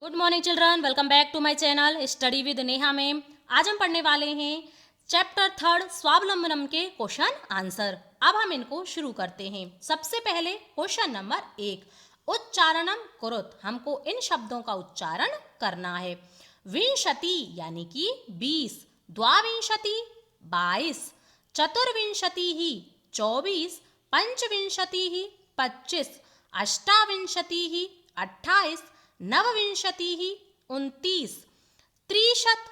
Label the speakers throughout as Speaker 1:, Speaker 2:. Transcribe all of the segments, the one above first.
Speaker 1: Good morning children, welcome back to my channel study with Neha ma'am. आज हम पढ़ने वाले हैं चैप्टर 3 स्वावलंबनम के क्वेश्चन आंसर। अब हम इनको शुरू करते हैं। सबसे पहले क्वेश्चन नंबर 1, उच्चारणम कुरुत। हमको इन शब्दों का उच्चारण करना है। विंशति यानी कि 20, द्वाविंशति 22, चतुर्विंशति ही 24, पंचविंशति ही 25, अष्टाविंशति ही 28, नवविंशति ही 29, त्रिशत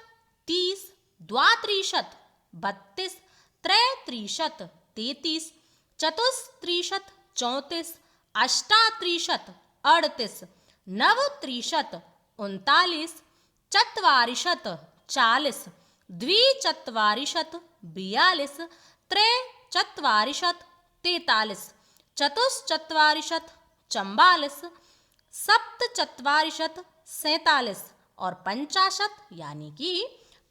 Speaker 1: 30, द्वात्रिशत 32, त्रैत्रिशत 33, चतुस्त्रिशत 34, अष्टात्रिशत 38, नवत्रिशत 39, चत्वारिशत 40, द्विचत्वारिशत 42, त्रैचत्वारिशत 43, चतुश्चत्वारिशत 44, सप्तचत्वारिशत 47 और पंचाशत यानी कि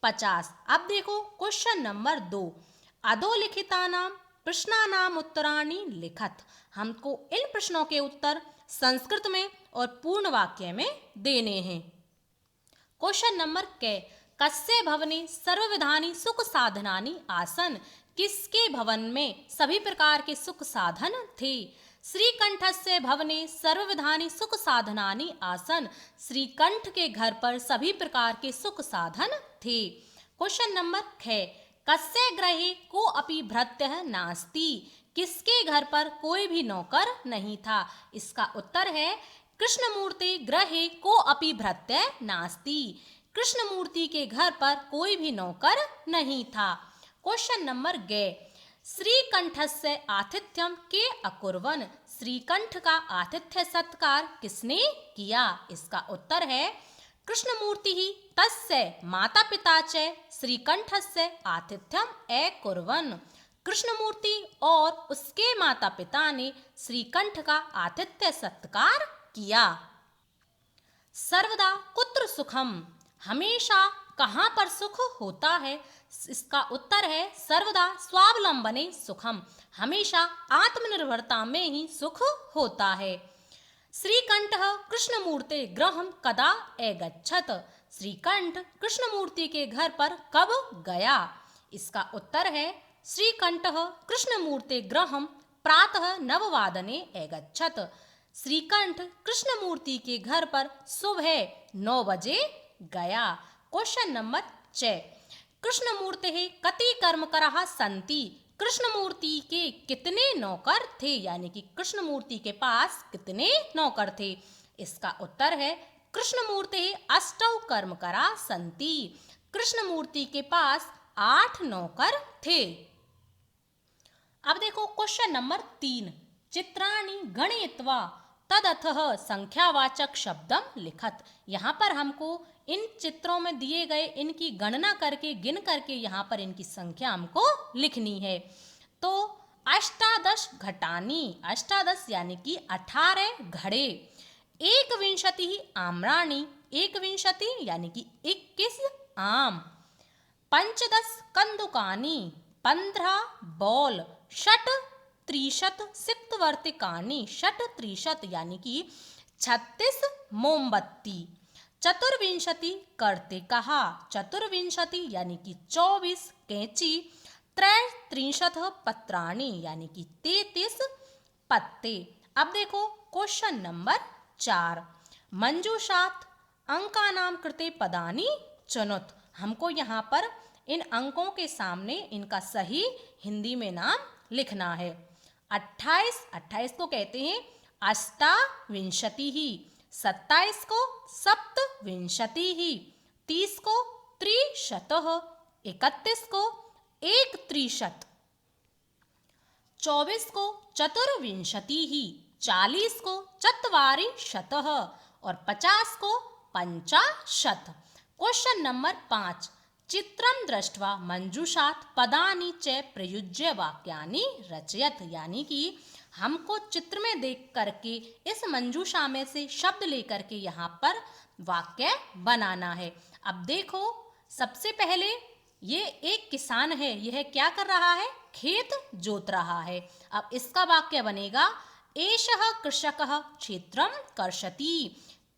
Speaker 1: 50। अब देखो क्वेश्चन नंबर 2, अधोलिखितानाम प्रश्नानाम उत्तराणि लिखत। हमको इन प्रश्नों के उत्तर संस्कृत में और पूर्ण वाक्य में देने हैं। क्वेश्चन नंबर के, कस्य भवने सर्वविधानि सुख साधनानि आसन। किसके भवन में सभी प्रकार के सुख साधन थे। श्रीकंठस्य भवने सर्वविधानि सुख साधनानि आसन। श्रीकंठ के घर पर सभी प्रकार के सुख साधन थे। क्वेश्चन नंबर 6, कस्य गृहे को अपि भृत्यः नास्ति। किसके घर पर कोई भी नौकर नहीं था। इसका उत्तर है कृष्णमूर्ति गृहे को अपि भृत्यः नास्ति। कृष्णमूर्ति के घर पर कोई भी नौकर नहीं था। क्वेश्चन नंबर गे, श्रीकंठस्य आतिथ्यम के अकुर्वन। श्रीकंठ का आतिथ्य सत्कार किसने किया। इसका उत्तर है कृष्णमूर्ति ही तस्य माता पिता च श्रीकंठस्य आतिथ्यम अकुर्वन। कृष्णमूर्ति और उसके माता पिता ने श्रीकंठ का आतिथ्य सत्कार किया। सर्वदा कुत्र सुखम। हमेशा कहाँ पर सुख होता है। इसका उत्तर है सर्वदा स्वावलंबने सुखम। हमेशा आत्मनिर्भरता में ही सुख होता है। श्रीकंठ कृष्णमूर्ति गृहं कदा अगच्छत। श्रीकंठ कृष्णमूर्ति के घर पर कब गया। इसका उत्तर है श्रीकंठ कृष्णमूर्ति गृहं प्रातः 9 वादने अगच्छत। श्रीकंठ कृष्णमूर्ति के घर पर सुबह 9 बजे गया। क्वेश्चन नंबर 6, कृष्णमूर्ति कति कर्मकराः सन्ति। कृष्णमूर्ति के कितने नौकर थे। यानी कि कृष्णमूर्ति के पास कितने नौकर थे। इसका उत्तर है कृष्णमूर्ति 8 कर्मकराः सन्ति। कृष्णमूर्ति के पास 8 नौकर थे। अब देखो क्वेश्चन नंबर 3, चित्राणि गणयित्वा तदथः संख्यावाचक शब्दम लिखत। यहाँ पर हमको इन चित्रों में दिए गए इनकी गणना करके गिन करके यहाँ पर इनकी संख्या हमको लिखनी है। तो अष्टादश घटानी, अष्टादश यानी कि 18 घड़े। एक विंशति आम्राणी, एक विंशति यानी कि 21 आम। पंचदश कंदुकानी, 15 बॉल। षट त्रिशत सिक्तवर्तिकानी, षट त्रिशत यानी कि 36 मोमबत्ती। चतुर्विंशति करते कहा, चतुर्विंशति यानी कि 24 कैंची। त्रैत्रिंशत पत्राणी यानी कि 33 पत्ते। अब देखो क्वेश्चन नंबर 4, मंजूषात अंकानाम कृते पदानी चुनुत। हमको यहाँ पर इन अंकों के सामने इनका सही हिंदी में नाम लिखना है। 28 को कहते हैं अष्टाविंशति ही। 27 को सप्तविंशति ही। 30 को त्रिशतः। 31 को एक त्रिशत। 24 को चतुर्विंशति ही। 40 को चत्वारिशतः और 50 को पंचाशत। क्वेश्चन नंबर 5, चित्रम दृष्ट्वा मंजूषात पदानि च प्रयुज्य वाक्यानि रचयत। यानी कि हमको चित्र में देख करके इस मंजूषा में से शब्द लेकर के यहाँ पर वाक्य बनाना है। अब देखो सबसे पहले ये एक किसान है, यह क्या कर रहा है, खेत जोत रहा है। अब इसका वाक्य बनेगा एषः कृषकः क्षेत्रं कर्षति।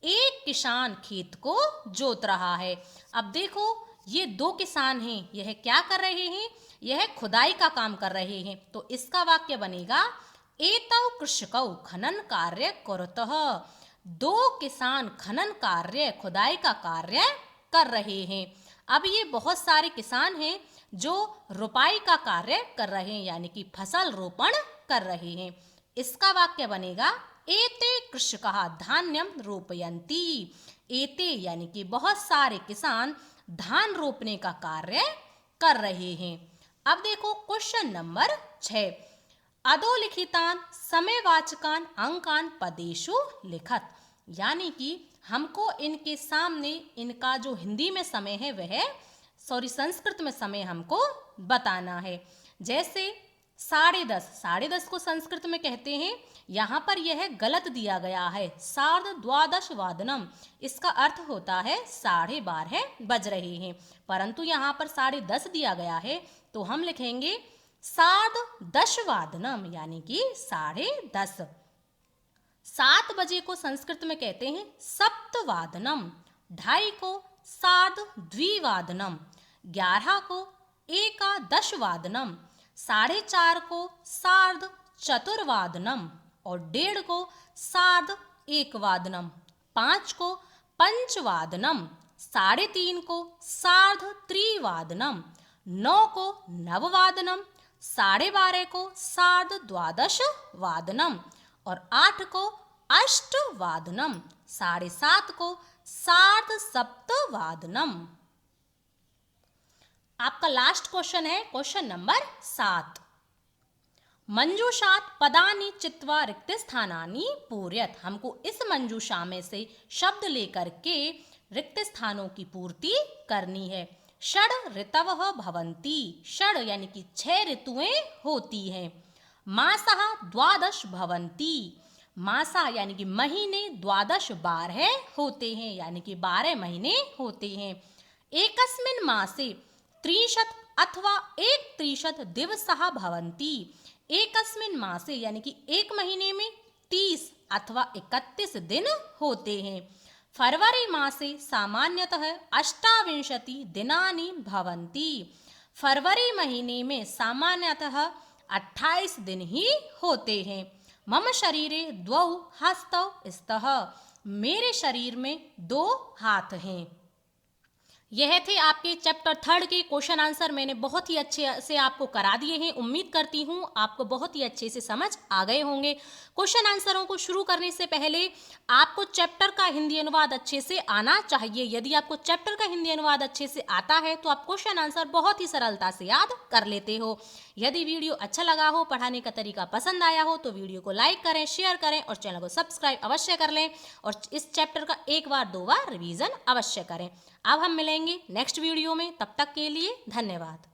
Speaker 1: एक किसान खेत को जोत रहा है। अब देखो ये दो किसान हैं, यह क्या कर रहे हैं? यह खुदाई का काम कर रहे हैं। तो इसका वाक्य बनेगा एतौ कृषकौ खनन कार्य कुरुतः। दो किसान खनन कार्य, खुदाई का कार्य कर रहे हैं। अब ये बहुत सारे किसान हैं जो रोपाई का कार्य कर रहे हैं, यानी कि फसल रोपण कर रहे हैं। इसका वाक्य बनेगा एते कृषकः धान्यम रोपयन्ति। एते यानी कि बहुत सारे किसान धान रोपने का कार्य कर रहे हैं। अब देखो क्वेश्चन नंबर 6, अधोलिखितान समयवाचकान अंकान पदेषु लिखत। यानी कि हमको इनके सामने इनका जो हिंदी में समय है वह संस्कृत में समय हमको बताना है। जैसे 10:30, 10:30 को संस्कृत में कहते हैं, यहाँ पर यह गलत दिया गया है, 12:30 इसका अर्थ होता है 12:30 बज रहे हैं, परंतु यहाँ पर 10:30 दिया गया है, तो हम लिखेंगे 10:10 यानी कि 10:30। 7 बजे को संस्कृत में कहते हैं सप्तवादनम, 2:30 को सार्धद्विवादनम, 11 को एकादशवादनम, 4:30 को सार्धचतुर्वादनम और 1:30 को सार्ध-एकवादनम, 5 को पंचवादनम, 3:30 को सार्ध-त्रिवादनम, 9 को नववादनम, 12:30 को सार्ध-द्वादशवादनम और 8 को अष्टवादनम, 7:30 को सार्ध-सप्तवादनम। आपका लास्ट क्वेश्चन है क्वेश्चन नंबर 7, मंजूषात पदानि चित्वा रिक्त स्थानानि पूरयत। हमको इस मंजूषा में से शब्द लेकर के रिक्त स्थानों की पूर्ति करनी है। षड् ऋतवः भवन्ति, षड् यानी कि 6 ऋतुएं होती हैं। मासः 12 भवन्ति, मासा यानी कि महीने 12 होते हैं, यानी कि 12 महीने होते हैं। एकस्मिन् मासे 30 अथवा 31 दिवसः भवन्ति, एकस्मिन् मासे यानी कि एक महीने में 30 अथवा 31 दिन होते हैं। फरवरी मासे सामान्यतः 28 दिनानि भवन्ति, फरवरी महीने में सामान्यतः 28 दिन ही होते हैं। मम शरीरे 2 हस्तौ स्तः, मेरे शरीर में 2 हाथ हैं। यह थे आपके चैप्टर 3 के क्वेश्चन आंसर। मैंने बहुत ही अच्छे से आपको करा दिए हैं। उम्मीद करती हूँ आपको बहुत ही अच्छे से समझ आ गए होंगे। क्वेश्चन आंसरों को शुरू करने से पहले आपको चैप्टर का हिंदी अनुवाद अच्छे से आना चाहिए। यदि आपको चैप्टर का हिंदी अनुवाद अच्छे से आता है तो आप क्वेश्चन आंसर बहुत ही सरलता से याद कर लेते हो। यदि वीडियो अच्छा लगा हो, पढ़ाने का तरीका पसंद आया हो तो वीडियो को लाइक करें, शेयर करें और चैनल को सब्सक्राइब अवश्य कर लें और इस चैप्टर का 1 बार 2 बार रिवीजन अवश्य करें। अब हम मिलेंगे नेक्स्ट वीडियो में, तब तक के लिए धन्यवाद।